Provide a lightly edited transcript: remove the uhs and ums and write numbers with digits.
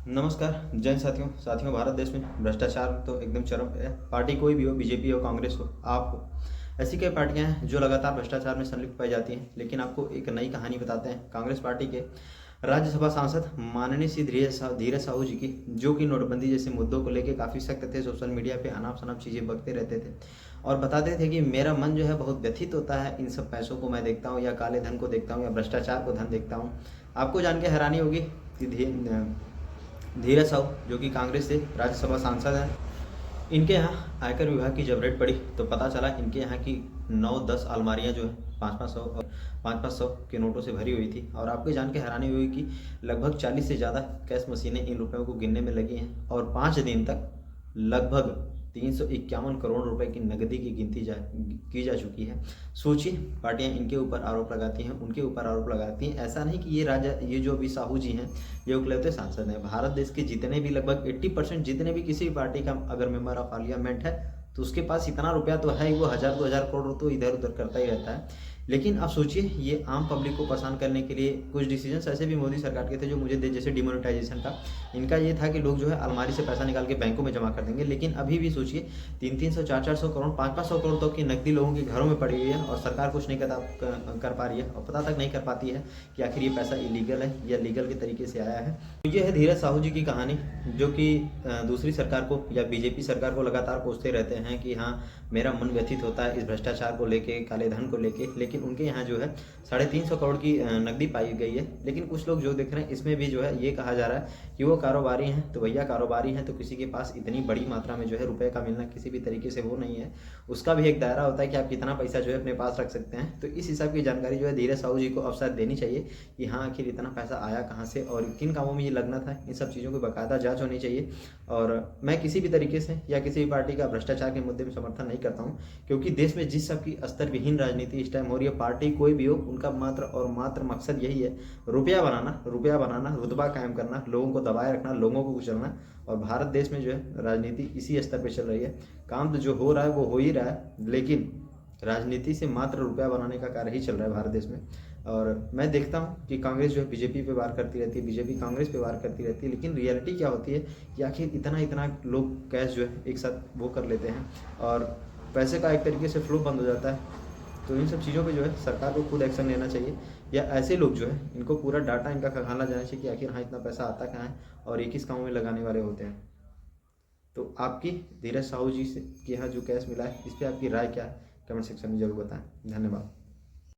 नमस्कार जय साथियों साथियों भारत देश में भ्रष्टाचार तो एकदम चरम पे है। पार्टी कोई भी हो, बीजेपी हो, कांग्रेस हो, आप हो, ऐसी कई पार्टियां हैं जो लगातार भ्रष्टाचार में संलिप्त पाई जाती हैं। लेकिन आपको एक नई कहानी बताते हैं कांग्रेस पार्टी के राज्यसभा सांसद माननीय श्री धीरज साहू जी की, जो कि नोटबंदी जैसे मुद्दों को लेकर काफ़ी सख्त थे। सोशल मीडिया पे अनाप शनाप चीज़ें बकते रहते थे और बताते थे कि मेरा मन जो है बहुत व्यथित होता है इन सब पैसों को मैं देखता हूँ, या काले धन को देखता हूँ, या भ्रष्टाचार को धन देखता हूँ। आपको जान के हैरानी होगी कि धीरज साहू जो कि कांग्रेस से राज्यसभा सांसद हैं, इनके यहाँ आयकर विभाग की जब रेड पड़ी तो पता चला इनके यहाँ की 9-10 अलमारियाँ जो है 500-500 और 500-500 के नोटों से भरी हुई थी। और आपको जान के हैरानी हुई कि लगभग 40 से ज़्यादा कैश मशीनें इन रुपयों को गिनने में लगी हैं और 5 दिन तक लगभग 351 करोड़ रुपए की नकदी की की जा चुकी है। सोचिए, पार्टियां इनके ऊपर आरोप लगाती हैं, उनके ऊपर आरोप लगाती हैं। ऐसा नहीं कि ये जो अभी साहू जी हैं ये इकलौते सांसद हैं। भारत देश के जितने भी लगभग 80% जितने भी किसी भी पार्टी का अगर मेंबर ऑफ पार्लियामेंट है तो उसके पास इतना रुपया तो है ही, वो 1000-2000 करोड़ तो इधर उधर करता ही रहता है। लेकिन अब सोचिए, ये आम पब्लिक को परेशान करने के लिए कुछ डिसीजन ऐसे भी मोदी सरकार के थे जो मुझे जैसे डिमोनेटाइजेशन का, इनका ये था कि लोग जो है अलमारी से पैसा निकाल के बैंकों में जमा कर देंगे। लेकिन अभी भी सोचिए, 300-300 400-400 करोड़ 500-500 करोड़ तक की नकदी लोगों के घरों में पड़ी हुई है और सरकार कुछ नहीं कर पा रही है और पता तक नहीं कर पाती है कि आखिर ये पैसा इलीगल है या लीगल के तरीके से आया है। तो ये है धीरज साहू जी की कहानी, जो कि दूसरी सरकार को या बीजेपी सरकार को लगातार पूछते रहते हैं कि हाँ, मेरा मन व्यथित होता है इस भ्रष्टाचार को लेके, काले धन को लेके। लेकिन उनके यहाँ जो है 350 करोड़ की नकदी पाई गई है। लेकिन कुछ लोग जो देख रहे हैं इसमें भी जो है ये कहा जा रहा है कि वो कारोबारी हैं तो भैया कारोबारी हैं तो किसी के पास इतनी बड़ी मात्रा में जो है रुपए का मिलना किसी भी तरीके से वो नहीं है। उसका भी एक दायरा होता है कि आप कितना पैसा जो है अपने पास रख सकते हैं। तो इस हिसाब की जानकारी जो है धीरज साहू जी को अवसर देनी चाहिए कि हाँ, आखिर इतना पैसा आया कहाँ से और किन कामों में ये लगना था। इन सब चीज़ों की बाकायदा जाँच होनी चाहिए। और मैं किसी भी तरीके से या किसी भी पार्टी का भ्रष्टाचार के मुद्दे में समर्थन नहीं करता हूँ, क्योंकि देश में जिस सब की स्तर विहीन राजनीति इस टाइम हो रही है, पार्टी कोई भी हो, उनका मात्र और मात्र मकसद यही है, रुपया बनाना, रुतबा कायम करना, लोगों को दबाए रखना, लोगों को कुचलना। और भारत देश में जो है राजनीति इसी स्तर पर चल रही है। काम तो जो हो रहा है वो हो ही रहा है, लेकिन राजनीति से मात्र रुपया बनाने का कार्य ही चल रहा है भारत देश में। और मैं देखता हूँ कि कांग्रेस जो है बीजेपी पे वार करती रहती है, बीजेपी कांग्रेस पे वार करती रहती है। लेकिन रियलिटी क्या होती है कि आखिर इतना इतना लोग कैश जो है एक साथ वो कर लेते हैं और पैसे का एक तरीके से फ्लो बंद हो जाता है। तो इन सब चीज़ों पे जो है सरकार को खुद एक्शन लेना चाहिए, या ऐसे लोग जो है इनको पूरा डाटा इनका खंगाला जाना चाहिए कि आखिर हाँ, इतना पैसा आता कहाँ है और ये किस कामों में लगाने वाले होते हैं। तो आपकी धीरज साहू जी से के यहाँ जो कैश मिला है इस पर आपकी राय क्या है, कमेंट सेक्शन में जरूर बताएं। धन्यवाद।